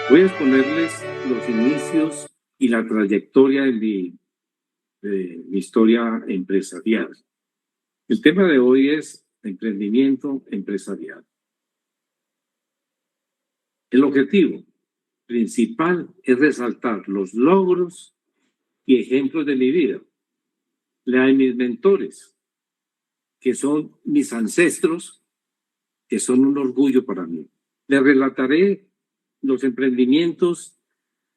Voy a exponerles los inicios y la trayectoria de mi historia empresarial. El tema de hoy es emprendimiento empresarial. El objetivo principal es resaltar los logros y ejemplos de mi vida, la de mis mentores, que son mis ancestros, que son un orgullo para mí. Les relataré los emprendimientos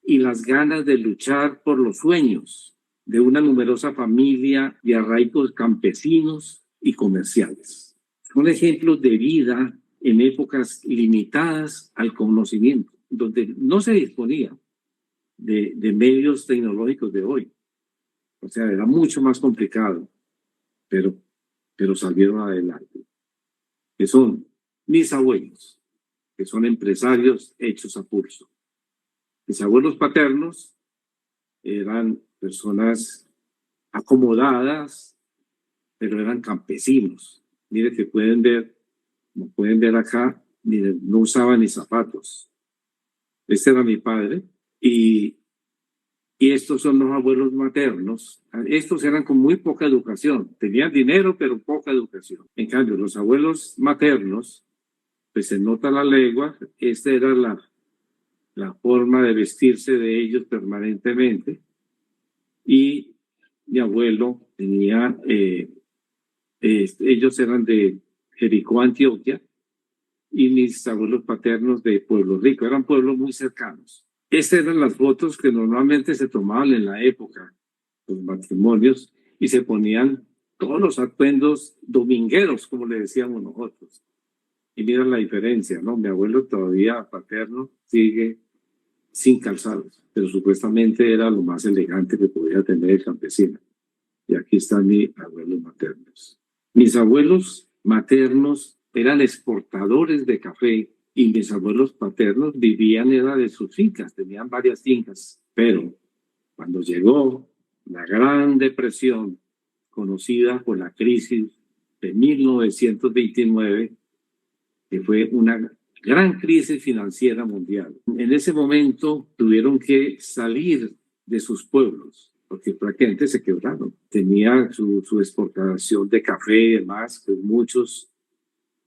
y las ganas de luchar por los sueños de una numerosa familia de arraigos campesinos y comerciales. Son ejemplos de vida en épocas limitadas al conocimiento, donde no se disponía de medios tecnológicos de hoy. O sea, era mucho más complicado, pero salieron adelante. Que son mis abuelos, que son empresarios hechos a pulso. Mis abuelos paternos eran personas acomodadas, pero eran campesinos. Mire que como pueden ver acá, miren, no usaban ni zapatos. Este era mi padre y estos son los abuelos maternos. Estos eran con muy poca educación. Tenían dinero, pero poca educación. En cambio, los abuelos maternos, pues se nota la legua. Esta era la forma de vestirse de ellos permanentemente. Y mi abuelo tenía, ellos eran de Jericó, Antioquia, y mis abuelos paternos de Pueblo Rico. Eran pueblos muy cercanos. Estas eran las fotos que normalmente se tomaban en la época, los matrimonios, y se ponían todos los atuendos domingueros, como le decíamos nosotros. Y miren la diferencia, ¿no? Mi abuelo todavía paterno sigue sin calzados, pero supuestamente era lo más elegante que podía tener el campesino. Y aquí están mis abuelos maternos. Mis abuelos maternos eran exportadores de café y mis abuelos paternos vivían era de sus fincas, tenían varias fincas, pero cuando llegó la Gran Depresión, conocida por la crisis de 1929, que fue una gran crisis financiera mundial. En ese momento tuvieron que salir de sus pueblos, porque prácticamente se quebraron. Tenía su exportación de café y demás, pues muchos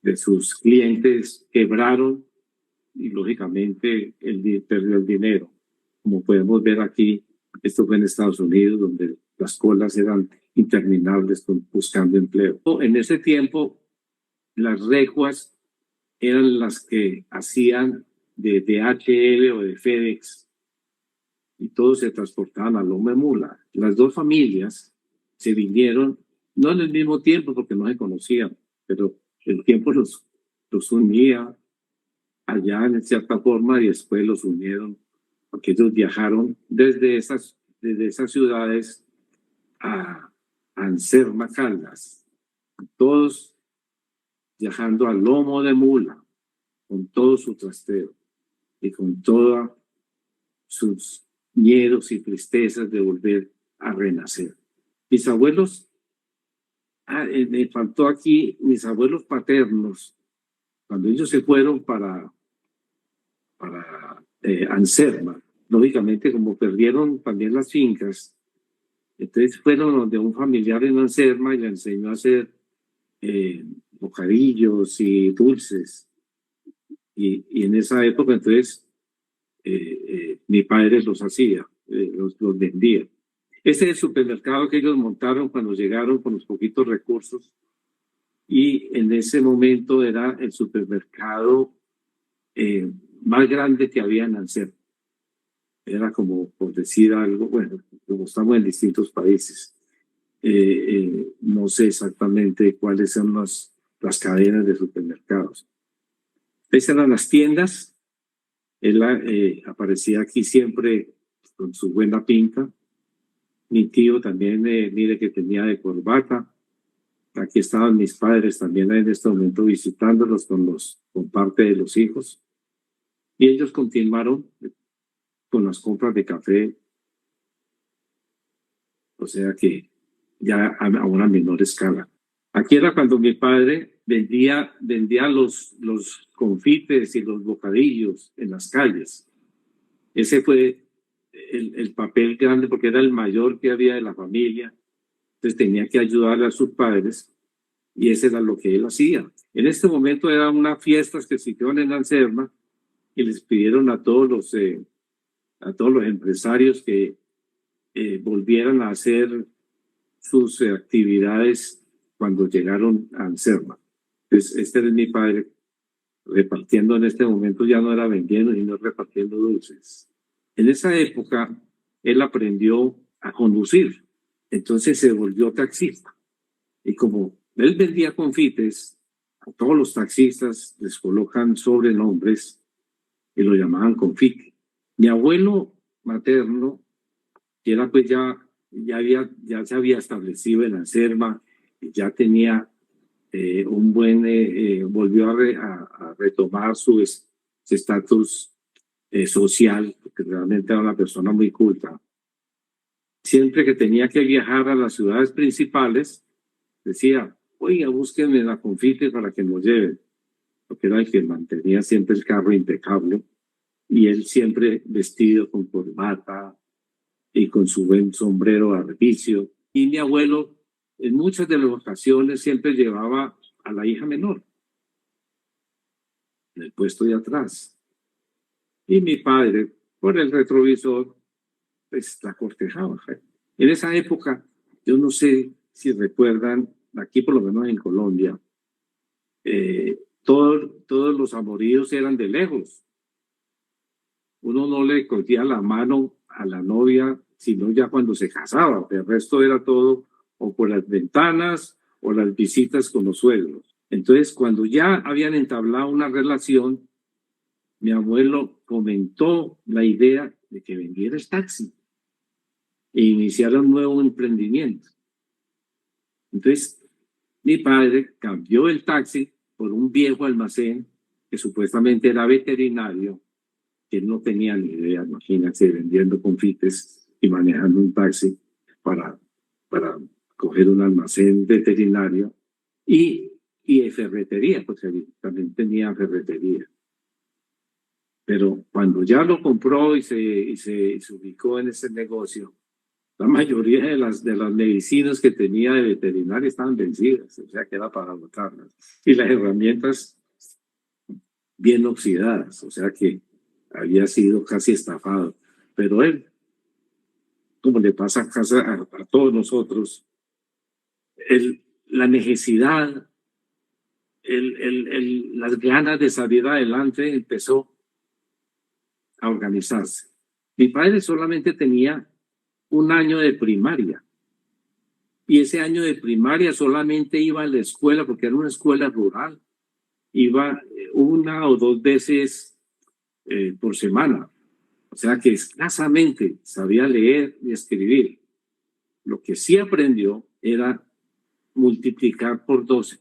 de sus clientes quebraron y lógicamente perdió el dinero. Como podemos ver aquí, esto fue en Estados Unidos, donde las colas eran interminables buscando empleo. En ese tiempo, las recuas eran las que hacían de DHL o de FedEx y todos se transportaban a loma de mula. Las dos familias se vinieron, no en el mismo tiempo porque no se conocían, pero el tiempo los unía allá en cierta forma y después los unieron porque ellos viajaron desde esas ciudades a Anserma, Caldas, todos viajando a lomo de mula, con todo su trasteo y con todos sus miedos y tristezas de volver a renacer. Mis abuelos, me faltó aquí, mis abuelos paternos, cuando ellos se fueron para Anserma, lógicamente como perdieron también las fincas, entonces fueron donde un familiar en Anserma y le enseñó a hacer bocadillos y dulces. Y en esa época, entonces, mi padre los hacía, los vendía. Ese es el supermercado que ellos montaron cuando llegaron con los poquitos recursos. Y en ese momento era el supermercado más grande que había en Anserma. Era como, por decir algo, bueno, como estamos en distintos países, no sé exactamente cuáles son las cadenas de supermercados. Esas eran las tiendas. Él aparecía aquí siempre con su buena pinta. Mi tío también, mire que tenía de corbata. Aquí estaban mis padres también en este momento visitándolos con parte de los hijos. Y ellos continuaron con las compras de café. O sea que ya a una menor escala. Aquí era cuando mi padre vendía los confites y los bocadillos en las calles. Ese fue el papel grande porque era el mayor que había de la familia. Entonces tenía que ayudarle a sus padres y eso era lo que él hacía. En este momento eran unas fiestas que se hicieron en Anserma y les pidieron a todos los empresarios que volvieran a hacer sus actividades cuando llegaron a Anserma. Entonces, este era mi padre repartiendo en este momento, ya no era vendiendo, sino repartiendo dulces. En esa época, él aprendió a conducir, entonces se volvió taxista. Y como él vendía confites, a todos los taxistas les colocan sobrenombres y lo llamaban confite. Mi abuelo materno, que era pues ya se había establecido en Anserma, ya tenía un buen, volvió a retomar su estatus social, porque realmente era una persona muy culta. Siempre que tenía que viajar a las ciudades principales, decía, oiga, búsquenme la confite para que nos lleven, porque era el que mantenía siempre el carro impecable, y él siempre vestido con corbata y con su buen sombrero a revicio. Y mi abuelo, en muchas de las ocasiones, siempre llevaba a la hija menor en el puesto de atrás. Y mi padre, por el retrovisor, pues la cortejaba. En esa época, yo no sé si recuerdan, aquí por lo menos en Colombia, todos los amoríos eran de lejos. Uno no le cogía la mano a la novia, sino ya cuando se casaba. El resto era todo o por las ventanas o las visitas con los suegros. Entonces, cuando ya habían entablado una relación, mi abuelo comentó la idea de que vendiera el taxi e iniciara un nuevo emprendimiento. Entonces, mi padre cambió el taxi por un viejo almacén que supuestamente era veterinario, que él no tenía ni idea, imagínense, vendiendo confites y manejando un taxi para coger un almacén veterinario y de ferretería, porque también tenía ferretería. Pero cuando ya lo compró y se ubicó en ese negocio, la mayoría de las medicinas que tenía de veterinaria estaban vencidas, o sea que era para botarlas. Y las herramientas bien oxidadas, o sea que había sido casi estafado. Pero él, como le pasa a todos nosotros, la necesidad, las ganas de salir adelante empezó a organizarse. Mi padre solamente tenía un año de primaria y ese año de primaria solamente iba a la escuela porque era una escuela rural. Iba una o dos veces por semana. O sea que escasamente sabía leer y escribir. Lo que sí aprendió era multiplicar por 12.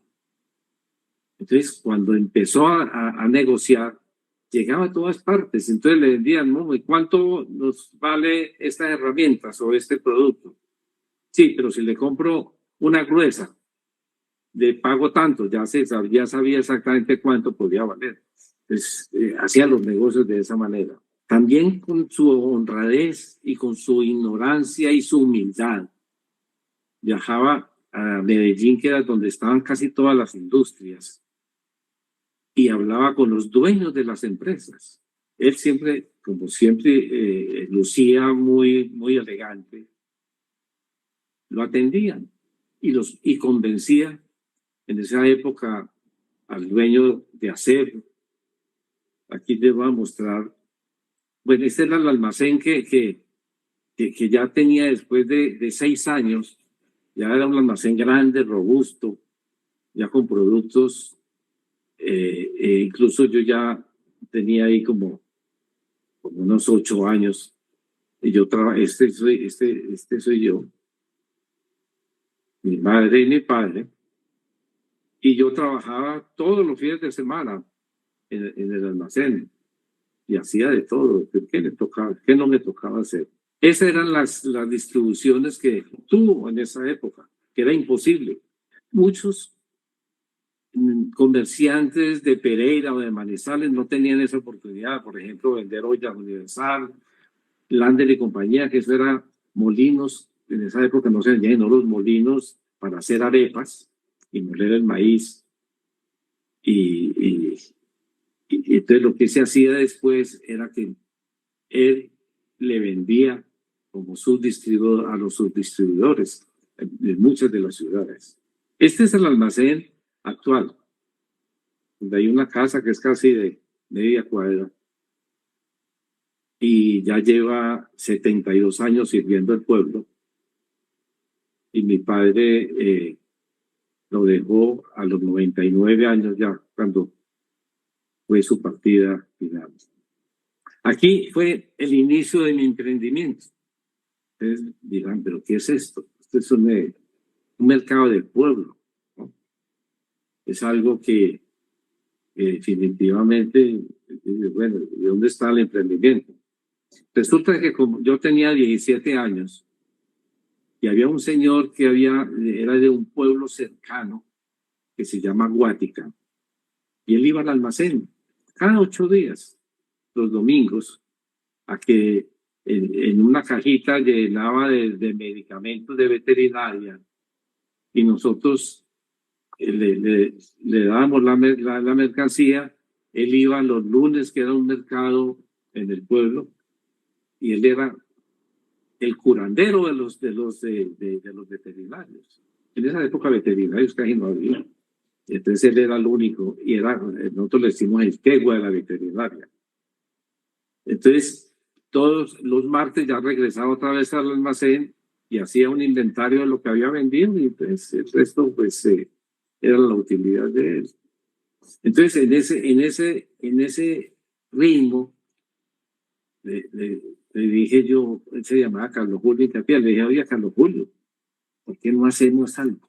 Entonces, cuando empezó a negociar, llegaba a todas partes. Entonces le vendían, ¿no? ¿Cuánto nos vale estas herramientas o este producto? Sí, pero si le compro una gruesa, le pago tanto, ya sabía exactamente cuánto podía valer. Entonces, hacía los negocios de esa manera. También con su honradez y con su ignorancia y su humildad. Viajaba a Medellín, que era donde estaban casi todas las industrias, y hablaba con los dueños de las empresas. Él siempre, como siempre, lucía muy elegante. Lo atendían y convencía en esa época al dueño de acero. Aquí les voy a mostrar. Bueno, este era el almacén que ya tenía después de 6 años. Ya era un almacén grande, robusto, ya con productos. Incluso yo ya tenía ahí como unos 8 años. Y yo este soy yo, mi madre y mi padre. Y yo trabajaba todos los fines de semana en el almacén y hacía de todo. ¿Qué no me tocaba hacer? Esas eran las distribuciones que tuvo en esa época, que era imposible. Muchos comerciantes de Pereira o de Manizales no tenían esa oportunidad, por ejemplo, vender ollas Universal, Lander y compañía, que eso era molinos, en esa época no se vendían los molinos para hacer arepas y moler el maíz. Y entonces lo que se hacía después era que él le vendía como subdistribuidor a los subdistribuidores de muchas de las ciudades. Este es el almacén actual, donde hay una casa que es casi de media cuadra y ya lleva 72 años sirviendo al pueblo. Y mi padre lo dejó a los 99 años ya, cuando fue su partida final. Aquí fue el inicio de mi emprendimiento. Ustedes dirán, ¿pero qué es esto? Esto es un mercado del pueblo, ¿no? Es algo que definitivamente, bueno, ¿de dónde está el emprendimiento? Resulta que como yo tenía 17 años y había un señor que era de un pueblo cercano que se llama Guática, y él iba al almacén cada 8 días, los domingos, a que en una cajita llenaba de medicamentos de veterinaria y nosotros le dábamos la mercancía. Él iba los lunes, que era un mercado en el pueblo, y él era el curandero de los veterinarios. En esa época veterinarios casi no había. Entonces él era el único y nosotros le decimos el quegua de la veterinaria. Entonces todos los martes ya regresaba otra vez al almacén y hacía un inventario de lo que había vendido y entonces el resto pues era la utilidad de él. Entonces en ese ritmo le dije yo, él se llamaba Carlos Julio Incapié, le dije, oye Carlos Julio, ¿por qué no hacemos algo?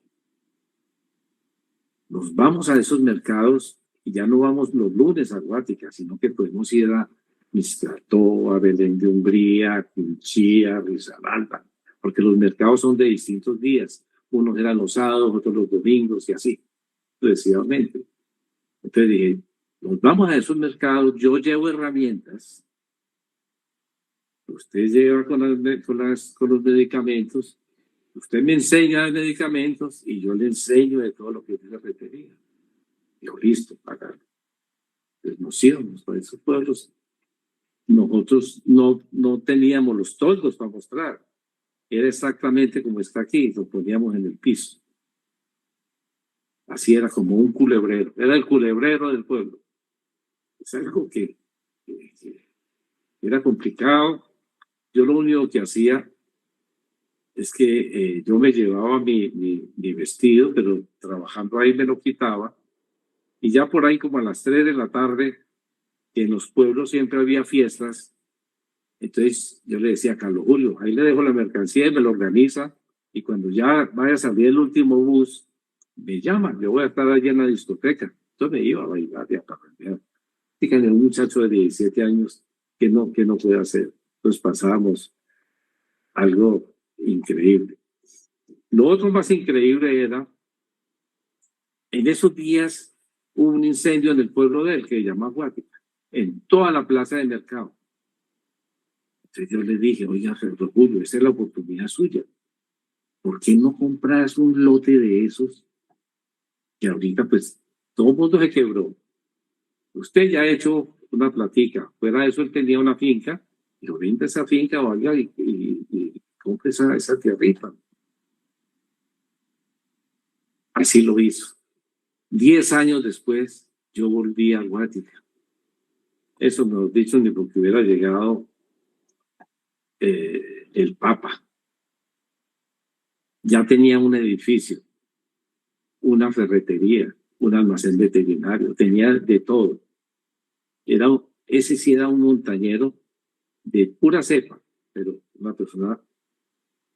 Nos vamos a esos mercados y ya no vamos los lunes a Guática, sino que podemos ir a Mistrató, a Belén de Umbría, Quinchía, Risaralda, porque los mercados son de distintos días. Unos eran los sábados, otros los domingos y así, sucesivamente. Entonces dije, nos vamos a esos mercados, yo llevo herramientas, usted lleva con los medicamentos, usted me enseña de medicamentos y yo le enseño de todo lo que es la ferretería. Yo, listo, pagar. Pues nos íbamos para esos pueblos. Nosotros no teníamos los toldos para mostrar. Era exactamente como está aquí, lo poníamos en el piso. Así era como un culebrero. Era el culebrero del pueblo. Es algo que era complicado. Yo lo único que hacía es que yo me llevaba mi vestido, pero trabajando ahí me lo quitaba. Y ya por ahí como a las 3 de la tarde, que en los pueblos siempre había fiestas, entonces yo le decía a Carlos Julio, ahí le dejo la mercancía y me lo organiza, y cuando ya vaya a salir el último bus, me llaman, yo voy a estar allí en la discoteca. Entonces me iba a bailar y a parrandear. Fíjense, un muchacho de 17 años que no puede hacer. Entonces pasábamos algo increíble. Lo otro más increíble era, en esos días hubo un incendio en el pueblo de él, que se llama Guática, en toda la plaza del mercado. Entonces yo le dije, oiga, Julio, esa es la oportunidad suya. ¿Por qué no compras un lote de esos? Que ahorita pues todo el mundo se quebró. Usted ya ha hecho una platica. Fuera de eso él tenía una finca. Y lo vende esa finca, vaya y compre esa tierrita. Así lo hizo. 10 años después yo volví a Guática. Eso me lo he dicho ni porque hubiera llegado el Papa. Ya tenía un edificio, una ferretería, un almacén veterinario, tenía de todo. Ese sí era un montañero de pura cepa, pero una persona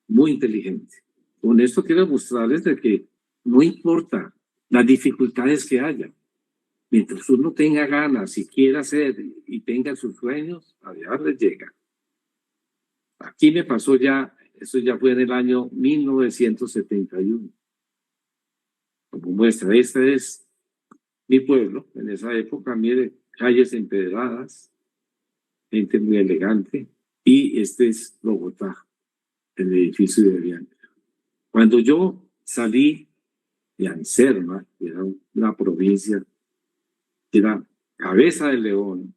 muy inteligente. Con esto quiero mostrarles de que no importa las dificultades que haya, mientras uno tenga ganas y quiera hacer y tenga sus sueños, a allá les llega. Aquí me pasó ya, eso ya fue en el año 1971. Como muestra, esta es mi pueblo, en esa época, mire, calles empedradas, gente muy elegante, y este es Bogotá, el edificio de Avianca. Cuando yo salí de Anserma, que era una provincia, que era Cabeza de León,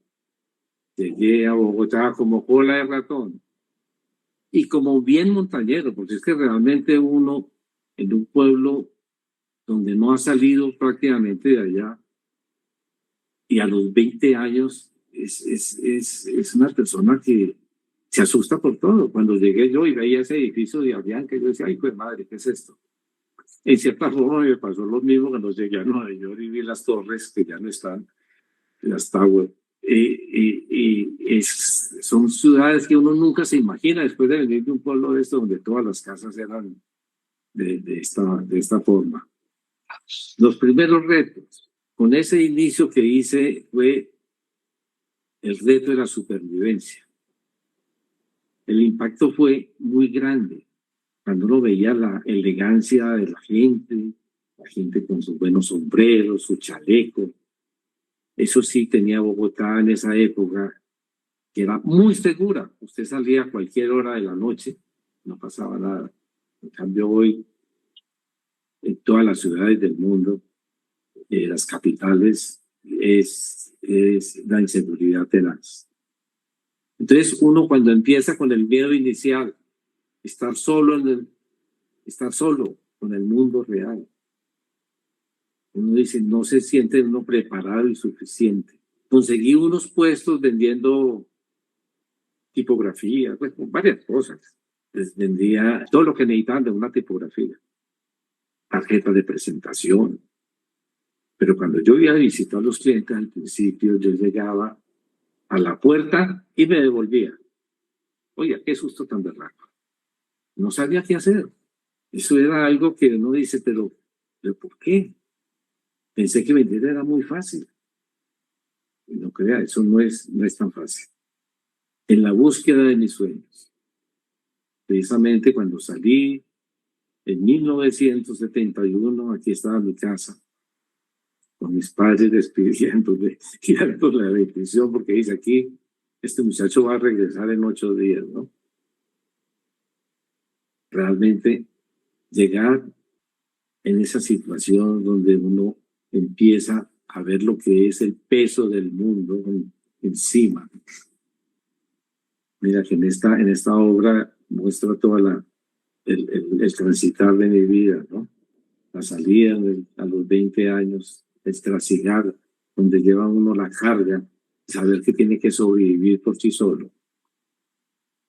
llegué a Bogotá como cola de ratón, y como bien montañero, porque es que realmente uno en un pueblo donde no ha salido prácticamente de allá, y a los 20 años es una persona que se asusta por todo. Cuando llegué yo y veía ese edificio de Avianca, yo decía, ay, pues madre, ¿qué es esto? En cierta forma me pasó lo mismo cuando llegué a Nueva York y vi las torres que ya no están, las Tower. Son ciudades que uno nunca se imagina después de venir de un pueblo de esto donde todas las casas eran de esta forma. Los primeros retos, con ese inicio que hice, fue el reto de la supervivencia. El impacto fue muy grande. Cuando uno veía la elegancia de la gente con sus buenos sombreros, su chaleco. Eso sí tenía Bogotá en esa época, que era muy segura. Usted salía a cualquier hora de la noche, no pasaba nada. En cambio hoy, en todas las ciudades del mundo, las capitales, es la inseguridad tenaz. Entonces uno cuando empieza con el miedo inicial, estar solo con el mundo real, uno dice, no se siente uno preparado y suficiente. Conseguí unos puestos vendiendo tipografía, pues varias cosas. Les vendía todo lo que necesitaban de una tipografía, tarjetas de presentación. Pero cuando yo iba a visitar a los clientes al principio, yo llegaba a la puerta y me devolvía. Oiga, qué susto tan berraco. No sabía qué hacer. Eso era algo que uno dice, pero ¿por qué? Pensé que vender era muy fácil. Y no crea, eso no es tan fácil. En la búsqueda de mis sueños. Precisamente cuando salí en 1971, aquí estaba mi casa, con mis padres despidiéndome y dando la bendición, porque dice aquí, este muchacho va a regresar en 8 días, ¿no? Realmente llegar en esa situación donde uno empieza a ver lo que es el peso del mundo encima. Mira que en esta obra muestra toda el transitar de mi vida, ¿no? La salida a los 20 años, el trasigar, donde lleva uno la carga, saber que tiene que sobrevivir por sí solo.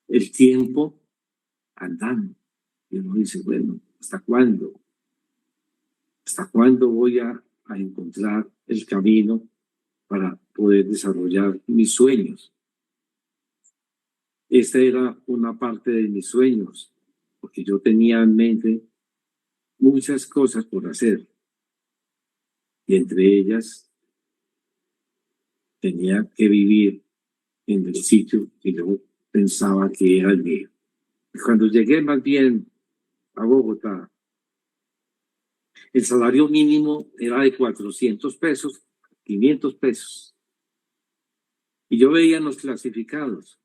El tiempo andando. Y uno dice, bueno, ¿hasta cuándo? ¿Hasta cuándo voy a encontrar el camino para poder desarrollar mis sueños? Esta era una parte de mis sueños, porque yo tenía en mente muchas cosas por hacer. Y entre ellas, tenía que vivir en el sitio que yo pensaba que era el mío. Cuando llegué más bien a Bogotá, el salario mínimo era de 400 pesos, 500 pesos. Y yo veía en los clasificados,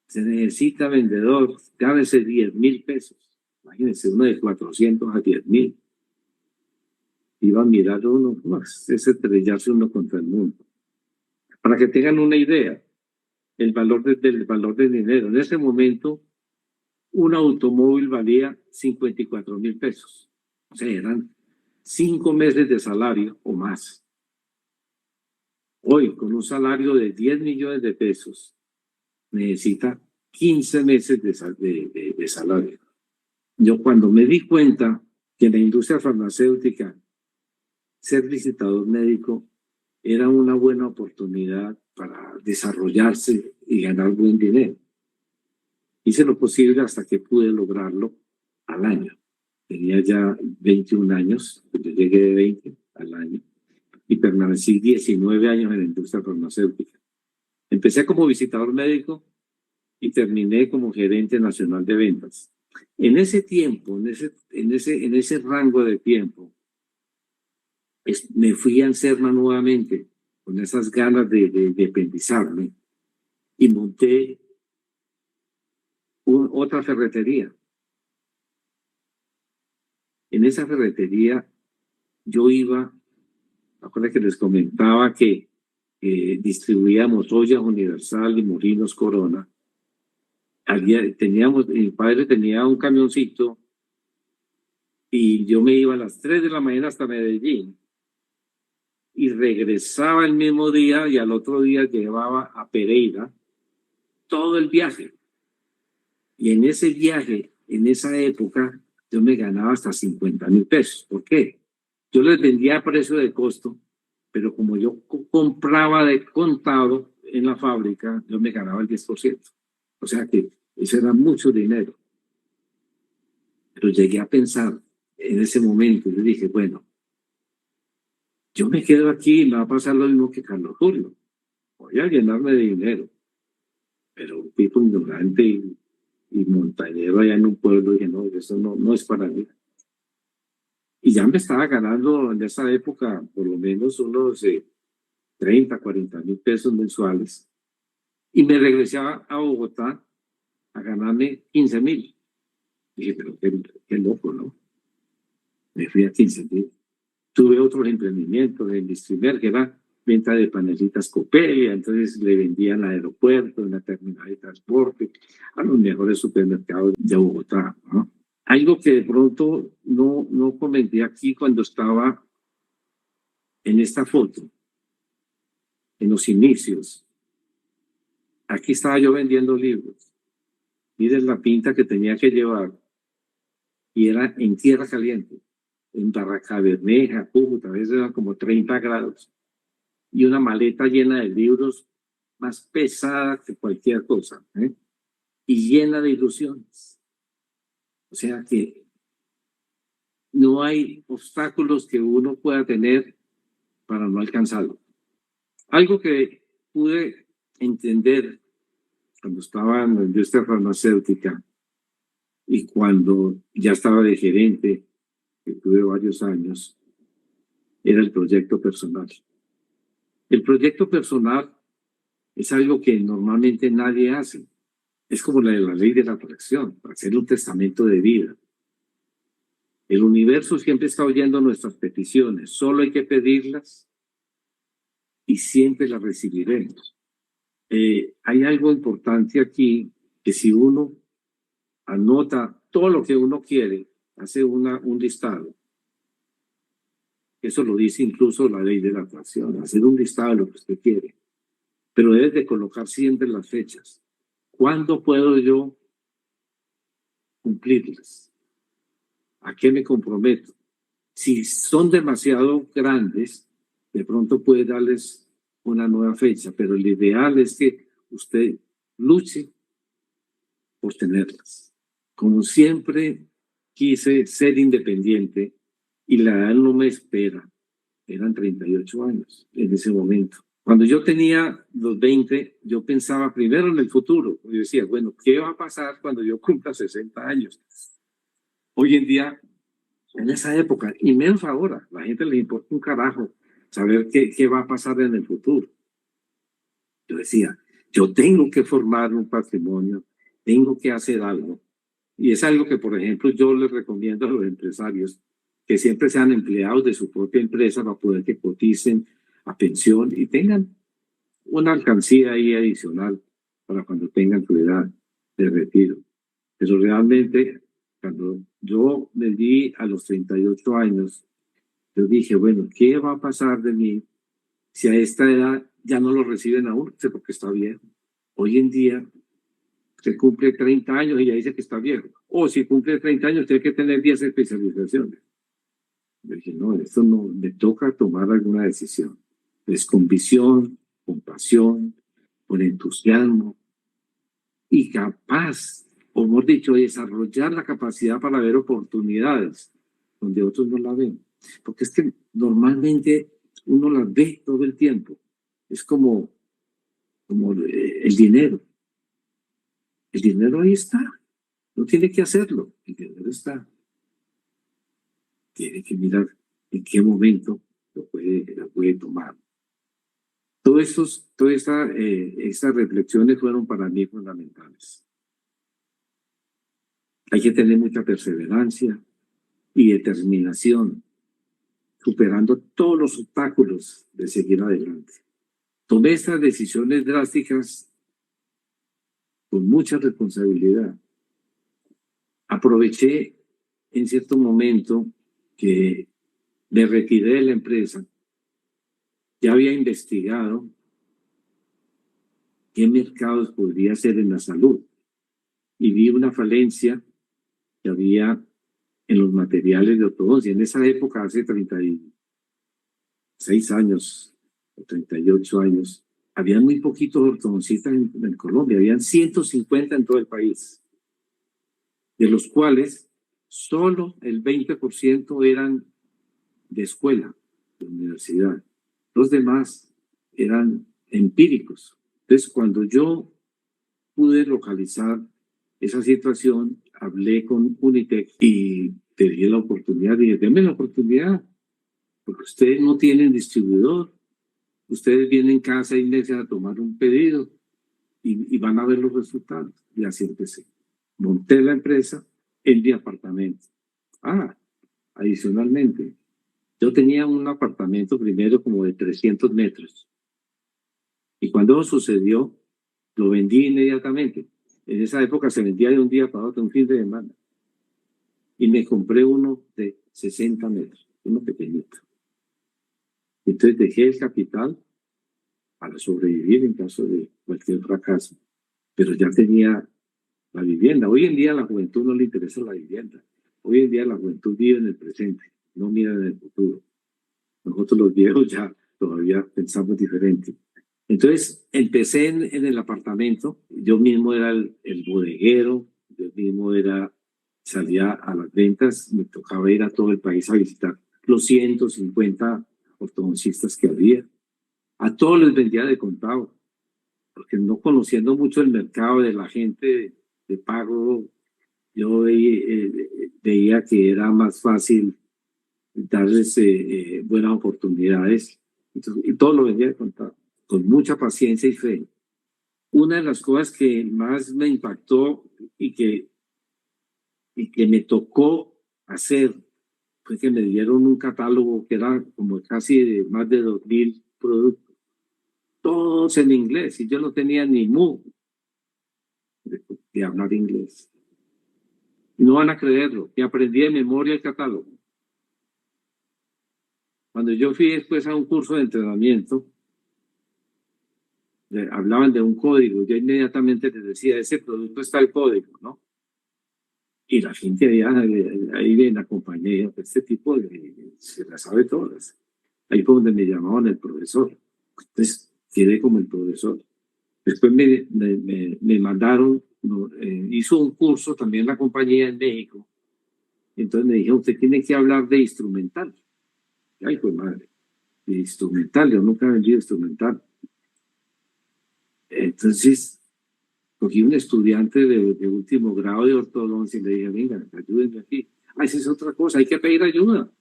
se necesita vendedor, gánese 10,000 pesos. Imagínense, uno de 400 a 10,000. Iba a mirar uno, más, es estrellarse uno contra el mundo. Para que tengan una idea, el valor del dinero. En ese momento, un automóvil valía 54,000 pesos. O sea, eran 5 meses de salario o más. Hoy, con un salario de 10 millones de pesos, necesita 15 meses de salario. Yo cuando me di cuenta que en la industria farmacéutica ser visitador médico era una buena oportunidad para desarrollarse y ganar buen dinero. Hice lo posible hasta que pude lograrlo al año. Tenía ya 21 años, yo llegué de 20 al año y permanecí 19 años en la industria farmacéutica. Empecé como visitador médico y terminé como gerente nacional de ventas. En ese tiempo, en ese rango de tiempo, me fui a Encerma nuevamente, con esas ganas de pendizarme, y monté otra ferretería. En esa ferretería yo iba, acuérdense que les comentaba que distribuíamos ollas Universal y molinos Corona. Mi padre tenía un camioncito y yo me iba a las 3 de la mañana hasta Medellín y regresaba el mismo día y al otro día llevaba a Pereira todo el viaje. Y en ese viaje, en esa época, yo me ganaba hasta 50.000 pesos. ¿Por qué? Yo les vendía a precio de costo, pero como yo compraba de contado en la fábrica, yo me ganaba el 10%. O sea que eso era mucho dinero. Pero llegué a pensar en ese momento, yo dije, bueno, yo me quedo aquí y me va a pasar lo mismo que Carlos Julio. Voy a llenarme de dinero. Pero un tipo ignorante y montañero allá en un pueblo, dije, no, eso no es para mí. Y ya me estaba ganando en esa época por lo menos unos 30, 40.000 pesos mensuales. Y me regresé a Bogotá a ganarme 15.000. Dije, pero qué loco, ¿no? Me fui a 15.000. Tuve otros emprendimientos en Distrimer, que era venta de panelitas Copelia, entonces le vendían al aeropuerto, en la terminal de transporte, a los mejores supermercados de Bogotá, ¿no? Algo que de pronto no comenté aquí cuando estaba en esta foto, en los inicios. Aquí estaba yo vendiendo libros. Miren la pinta que tenía que llevar. Y era en tierra caliente, en Barrancabermeja, Cúcuta, a veces eran como 30 grados. Y una maleta llena de libros más pesada que cualquier cosa, ¿eh? Y llena de ilusiones. O sea que no hay obstáculos que uno pueda tener para no alcanzarlo. Algo que pude entender cuando estaba en la industria farmacéutica y cuando ya estaba de gerente, que tuve varios años, era el proyecto personal. El proyecto personal es algo que normalmente nadie hace. Es como la de la ley de la atracción, hacer un testamento de vida. El universo siempre está oyendo nuestras peticiones, solo hay que pedirlas y siempre las recibiremos. Hay algo importante aquí, que si uno anota todo lo que uno quiere, hace un listado. Eso lo dice incluso la ley de la atracción, hacer un listado de lo que usted quiere. Pero debes de colocar siempre las fechas. ¿Cuándo puedo yo cumplirlas? ¿A qué me comprometo? Si son demasiado grandes, de pronto puede darles una nueva fecha, pero el ideal es que usted luche por tenerlas. Como siempre quise ser independiente y la edad no me espera, eran 38 años en ese momento. Cuando yo tenía los 20, yo pensaba primero en el futuro. Yo decía, bueno, ¿qué va a pasar cuando yo cumpla 60 años? Hoy en día, en esa época, y menos ahora, la gente le importa un carajo saber qué va a pasar en el futuro. Yo decía, yo tengo que formar un patrimonio, tengo que hacer algo. Y es algo que, por ejemplo, yo les recomiendo a los empresarios que siempre sean empleados de su propia empresa para poder que coticen a pensión y tengan una alcancía ahí adicional para cuando tengan su edad de retiro. Pero realmente, cuando yo me di a los 38 años, yo dije, bueno, ¿qué va a pasar de mí si a esta edad ya no lo reciben aún? Porque está viejo. Hoy en día, se cumple 30 años y ya dice que está viejo. O si cumple 30 años, tiene que tener 10 especializaciones. Yo dije, no, esto no, me toca tomar alguna decisión. Es con visión, con pasión, con entusiasmo y capaz, o mejor dicho, desarrollar la capacidad para ver oportunidades donde otros no la ven. Porque es que normalmente uno las ve todo el tiempo. Es como el dinero. El dinero ahí está. No tiene que hacerlo. El dinero está. Tiene que mirar en qué momento la puede tomar. Todas estas reflexiones fueron para mí fundamentales. Hay que tener mucha perseverancia y determinación, superando todos los obstáculos de seguir adelante. Tomé estas decisiones drásticas con mucha responsabilidad. Aproveché en cierto momento que me retiré de la empresa. Ya había investigado qué mercados podría ser en la salud y vi una falencia que había en los materiales de ortodoncia. En esa época, hace 36 años o 38 años, había muy poquitos ortodoncistas en Colombia, habían 150 en todo el país, de los cuales solo el 20% eran de escuela, de universidad. Los demás eran empíricos. Entonces, cuando yo pude localizar esa situación, hablé con Unitec y pedí la oportunidad. Dije, denme la oportunidad, porque ustedes no tienen distribuidor. Ustedes vienen cada 6 meses a tomar un pedido y van a ver los resultados. Y así empecé. Monté la empresa en mi apartamento. Adicionalmente, yo tenía un apartamento primero como de 300 metros. Y cuando sucedió, lo vendí inmediatamente. En esa época se vendía de un día para otro, un fin de semana. Y me compré uno de 60 metros, uno pequeñito. Entonces dejé el capital para sobrevivir en caso de cualquier fracaso. Pero ya tenía la vivienda. Hoy en día a la juventud no le interesa la vivienda. Hoy en día la juventud vive en el presente, no mira en el futuro. Nosotros los viejos ya todavía pensamos diferente. Entonces empecé en el apartamento. Yo mismo era el bodeguero, yo mismo salía a las ventas, me tocaba ir a todo el país a visitar los 150 ortodoncistas que había. A todos les vendía de contado, porque no conociendo mucho el mercado de la gente de pago, yo veía que era más fácil darles buenas oportunidades. Entonces, y todo lo vendía de contado, con mucha paciencia y fe. Una de las cosas que más me impactó y que me tocó hacer fue que me dieron un catálogo que era como casi de más de 2.000 productos, todos en inglés, y yo no tenía ni mu de hablar inglés. No van a creerlo, y aprendí de memoria el catálogo. Cuando yo fui después a un curso de entrenamiento, hablaban de un código, yo inmediatamente les decía, ese producto está el código, ¿no? Y la gente ahí en la compañía, este tipo se las sabe todas. Ahí fue donde me llamaban el profesor. Entonces quedé como el profesor. Después me mandaron, hizo un curso también la compañía en México. Entonces me dijeron, usted tiene que hablar de instrumental. Ay, pues madre, de instrumental, yo nunca he vendido instrumental. Entonces cogí un estudiante de último grado de ortodoncia y le dije, venga, ayúdenme aquí. Esa es otra cosa, hay que pedir ayuda.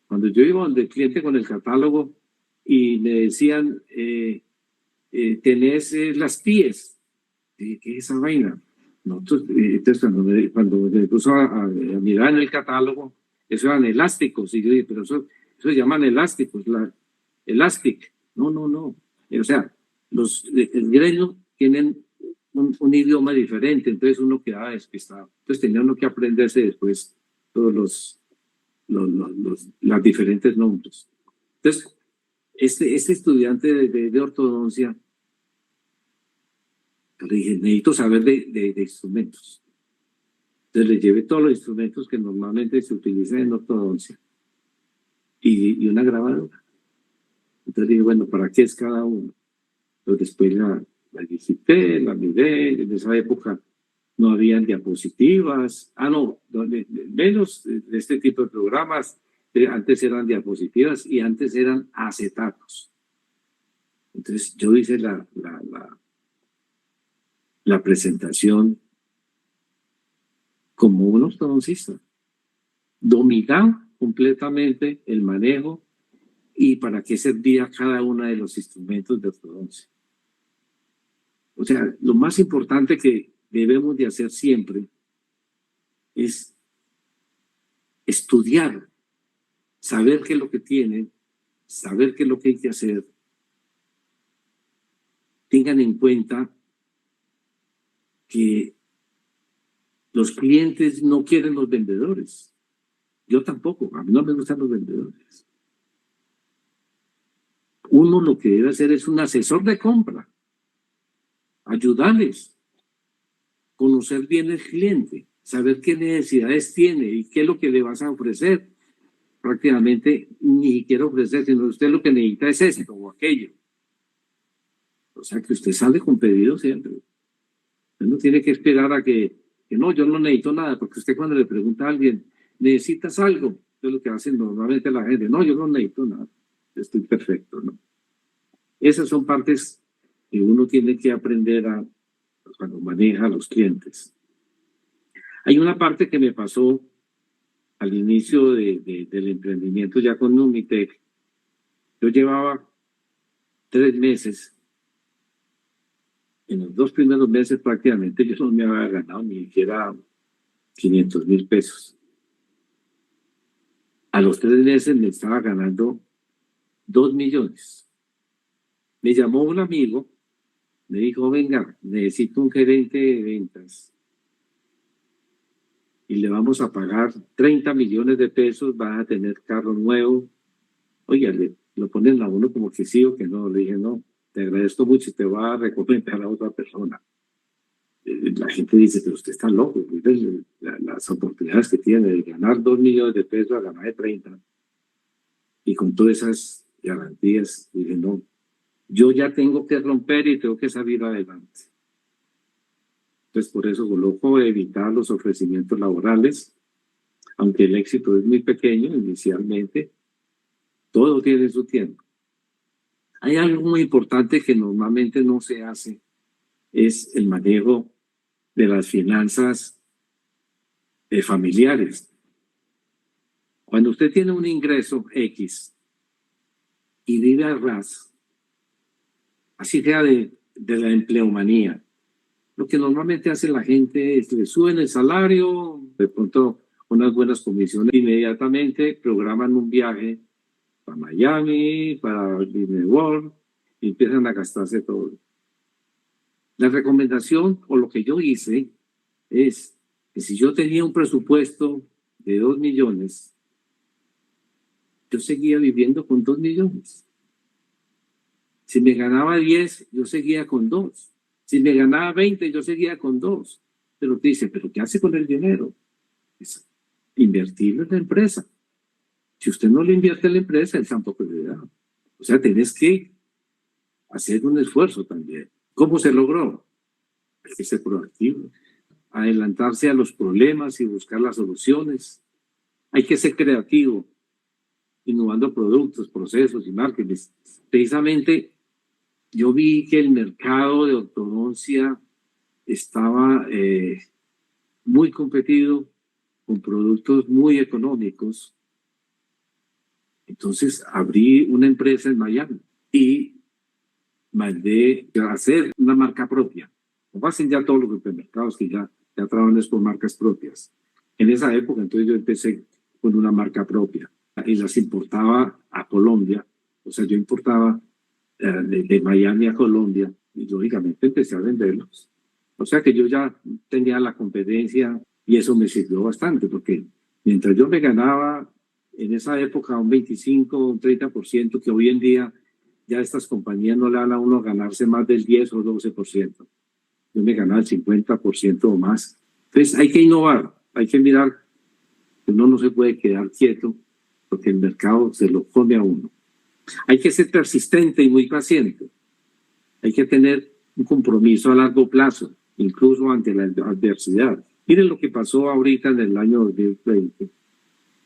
Cuando yo iba donde el cliente con el catálogo y me decían, tenés las pies, dije, ¿qué es esa vaina? Nosotros, entonces cuando me puso a mirar en el catálogo, eso eran elásticos, y yo dije, pero eso se llaman elásticos, elastic. No. O sea, el gremio tienen un idioma diferente, entonces uno quedaba despistado. Entonces tenía uno que aprenderse después todos los diferentes nombres. Entonces, este estudiante de ortodoncia, le dije, necesito saber de instrumentos. Entonces le llevé todos los instrumentos que normalmente se utilizan en ortodoncia y una grabadora. Entonces dije, bueno, ¿para qué es cada uno? Entonces después la visité, la miré. En esa época no habían diapositivas. Menos de este tipo de programas. Antes eran diapositivas y antes eran acetatos. Entonces yo hice la presentación como un ortodoncista. Dominaba completamente el manejo y para qué servía cada uno de los instrumentos de ortodoncia. O sea, lo más importante que debemos de hacer siempre es estudiar, saber qué es lo que tienen, saber qué es lo que hay que hacer. Tengan en cuenta que los clientes no quieren los vendedores. Yo tampoco, a mí no me gustan los vendedores. Uno lo que debe hacer es un asesor de compra, ayudarles, conocer bien el cliente, saber qué necesidades tiene y qué es lo que le vas a ofrecer. Prácticamente ni quiero ofrecer, sino usted lo que necesita es esto o aquello. O sea que usted sale con pedido siempre. Usted no tiene que esperar a que no, yo no necesito nada, porque usted cuando le pregunta a alguien, ¿necesitas algo? Es lo que hacen normalmente la gente, no, yo no necesito nada, estoy perfecto, ¿no? Esas son partes que uno tiene que aprender cuando maneja a los clientes. Hay una parte que me pasó al inicio del emprendimiento ya con Numitec. Yo llevaba 3 meses. En los 2 primeros meses prácticamente yo no me había ganado ni siquiera 500,000 pesos. A los 3 meses me estaba ganando 2 millones. Me llamó un amigo, me dijo, venga, necesito un gerente de ventas y le vamos a pagar 30 millones de pesos, vas a tener carro nuevo. Oiga, lo ponen a uno como que sí o que no. Le dije, no, te agradezco mucho y te va a recomendar a otra persona. La gente dice, pero usted está loco. Las oportunidades que tiene de ganar 2 millones de pesos a ganar de 30. Y con todas esas garantías, dije, no, yo ya tengo que romper y tengo que salir adelante. Entonces, por eso coloco evitar los ofrecimientos laborales, aunque el éxito es muy pequeño inicialmente, todo tiene su tiempo. Hay algo muy importante que normalmente no se hace, es el manejo de las finanzas familiares. Cuando usted tiene un ingreso X y vive a ras, así sea de la empleomanía, lo que normalmente hace la gente es le suben el salario, de pronto unas buenas comisiones, inmediatamente programan un viaje para Miami, para Disney World, y empiezan a gastarse todo. La recomendación o lo que yo hice es que si yo tenía un presupuesto de 2 millones, yo seguía viviendo con 2 millones. Si me ganaba 10, yo seguía con 2. Si me ganaba 20, yo seguía con 2. Pero te dice, ¿pero qué hace con el dinero? Es invertirlo en la empresa. Si usted no le invierte en la empresa, él tampoco le da. O sea, tenés que hacer un esfuerzo también. ¿Cómo se logró? Hay que ser proactivo, adelantarse a los problemas y buscar las soluciones. Hay que ser creativo, innovando productos, procesos y marketing. Precisamente, yo vi que el mercado de ortodoncia estaba muy competido, con productos muy económicos. Entonces abrí una empresa en Miami y mandé a hacer una marca propia. Como hacen ya todos los supermercados que ya trabajan por marcas propias. En esa época, entonces yo empecé con una marca propia y las importaba a Colombia. O sea, yo importaba de Miami a Colombia y lógicamente empecé a venderlos. O sea que yo ya tenía la competencia y eso me sirvió bastante porque mientras yo me ganaba en esa época un 25, un 30%, que hoy en día ya estas compañías no le dan a uno ganarse más del 10 o 12%. Yo me ganaba el 50% o más. Entonces hay que innovar, hay que mirar que uno no se puede quedar quieto porque el mercado se lo come a uno. Hay que ser persistente y muy paciente. Hay que tener un compromiso a largo plazo, incluso ante la adversidad. Miren lo que pasó ahorita en el año 2020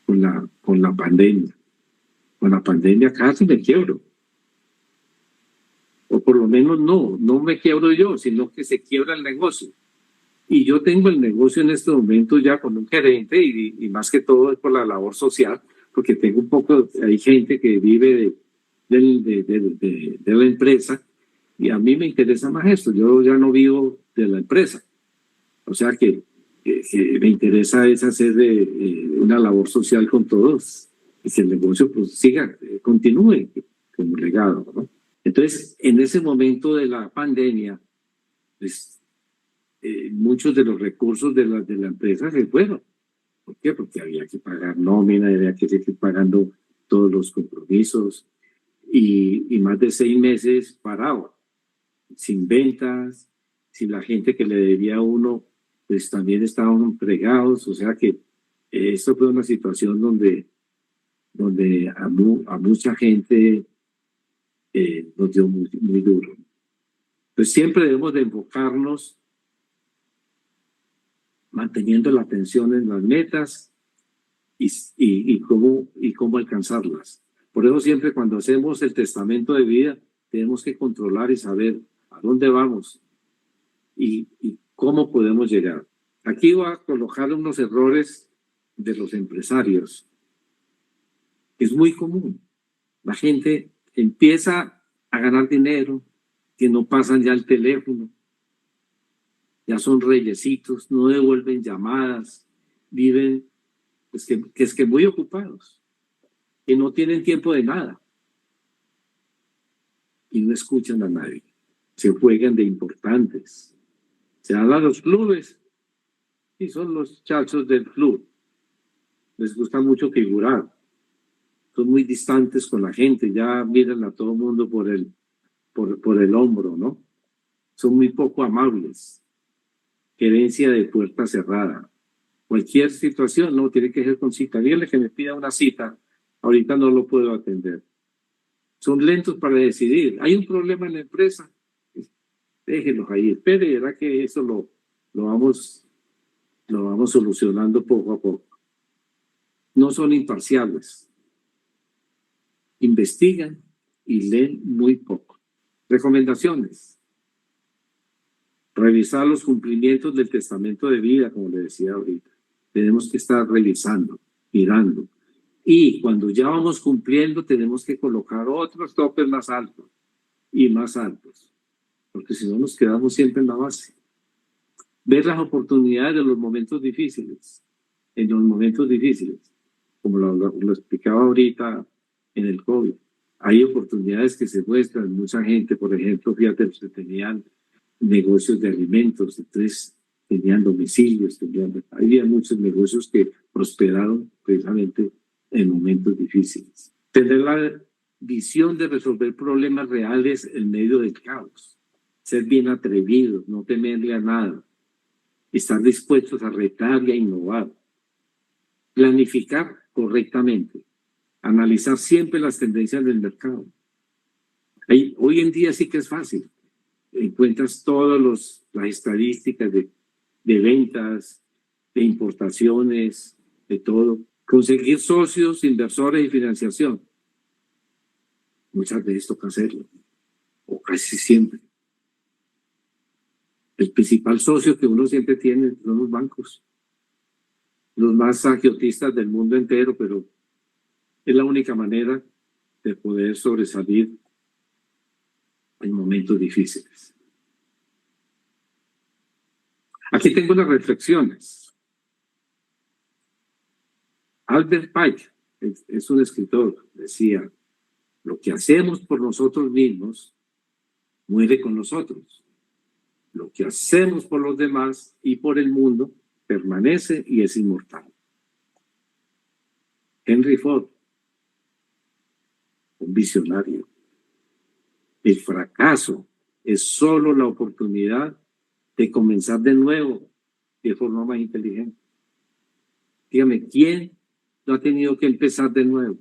con la pandemia. Con la pandemia casi me quiebro. O por lo menos no me quiebro yo, sino que se quiebra el negocio. Y yo tengo el negocio en este momento ya con un gerente y más que todo es por la labor social, porque tengo hay gente que vive de la empresa, y a mí me interesa más esto. Yo ya no vivo de la empresa, o sea que me interesa es hacer una labor social con todos y que el negocio pues siga, continúe como legado, ¿no? Entonces, en ese momento de la pandemia, pues muchos de los recursos de la empresa se fueron. ¿Por qué? Porque había que pagar nómina, había que seguir pagando todos los compromisos y más de 6 meses parado, sin ventas, sin la gente que le debía a uno, pues también estaban fregados. O sea que esto fue una situación donde a mucha gente nos dio muy, muy duro. Pues siempre debemos de enfocarnos manteniendo la atención en las metas y cómo alcanzarlas. Por eso siempre cuando hacemos el testamento de vida tenemos que controlar y saber a dónde vamos y cómo podemos llegar. Aquí voy a colocar unos errores de los empresarios. Es muy común. La gente empieza a ganar dinero, que no pasan ya el teléfono, ya son reyesitos, no devuelven llamadas, viven que muy ocupados, que no tienen tiempo de nada y no escuchan a nadie. Se juegan de importantes. Se dan a los clubes y son los chachos del club. Les gusta mucho figurar. Son muy distantes con la gente, ya miran a todo el mundo por el hombro, ¿no? Son muy poco amables. Gerencia de puerta cerrada. Cualquier situación, no, tiene que ser con cita. Dígale que me pida una cita, ahorita no lo puedo atender. Son lentos para decidir. Hay un problema en la empresa, déjenlos ahí, espere, verá que eso lo vamos solucionando poco a poco. No son imparciales. Investigan y leen muy poco. Recomendaciones. Revisar los cumplimientos del testamento de vida, como le decía ahorita. Tenemos que estar revisando, mirando. Y cuando ya vamos cumpliendo, tenemos que colocar otros topes más altos y más altos, porque si no nos quedamos siempre en la base. Ver las oportunidades de los momentos difíciles, en los momentos difíciles, como lo explicaba ahorita en el COVID. Hay oportunidades que se muestran, mucha gente, por ejemplo, fíjate, que tenían negocios de alimentos, entonces tenían domicilios, había muchos negocios que prosperaron precisamente en momentos difíciles. Tener la visión de resolver problemas reales en medio del caos, ser bien atrevidos, no temerle a nada, estar dispuestos a retar y a innovar, planificar correctamente, analizar siempre las tendencias del mercado. Hoy en día sí que es fácil, encuentras todas las estadísticas de ventas, de importaciones, de todo. Conseguir socios, inversores y financiación. Muchas veces toca hacerlo, o casi siempre. El principal socio que uno siempre tiene son los bancos, los más agiotistas del mundo entero, pero es la única manera de poder sobresalir en momentos difíciles. Aquí tengo unas reflexiones. Albert Pike es un escritor, decía, lo que hacemos por nosotros mismos muere con nosotros. Lo que hacemos por los demás y por el mundo permanece y es inmortal. Henry Ford, un visionario. El fracaso es solo la oportunidad de comenzar de nuevo de forma más inteligente. Dígame, ¿quién no ha tenido que empezar de nuevo?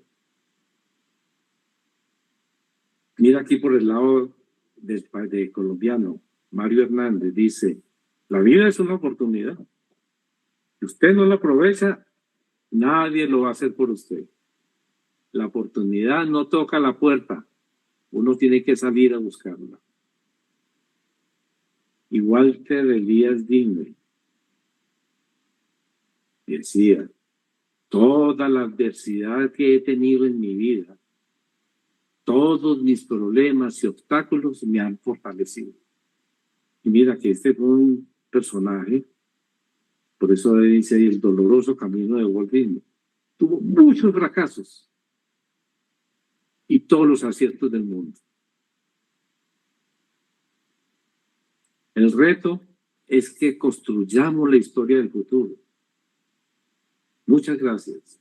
Mira aquí por el lado de colombiano, Mario Hernández dice, la vida es una oportunidad. Si usted no la aprovecha, nadie lo va a hacer por usted. La oportunidad no toca la puerta, uno tiene que salir a buscarla. Igual que Elías Digne decía, toda la adversidad que he tenido en mi vida, Todos mis problemas y obstáculos me han fortalecido. Y mira que este fue un personaje, por eso dice ahí el doloroso camino de Walt Disney. Tuvo muchos fracasos y todos los aciertos del mundo. El reto es que construyamos la historia del futuro. Muchas gracias.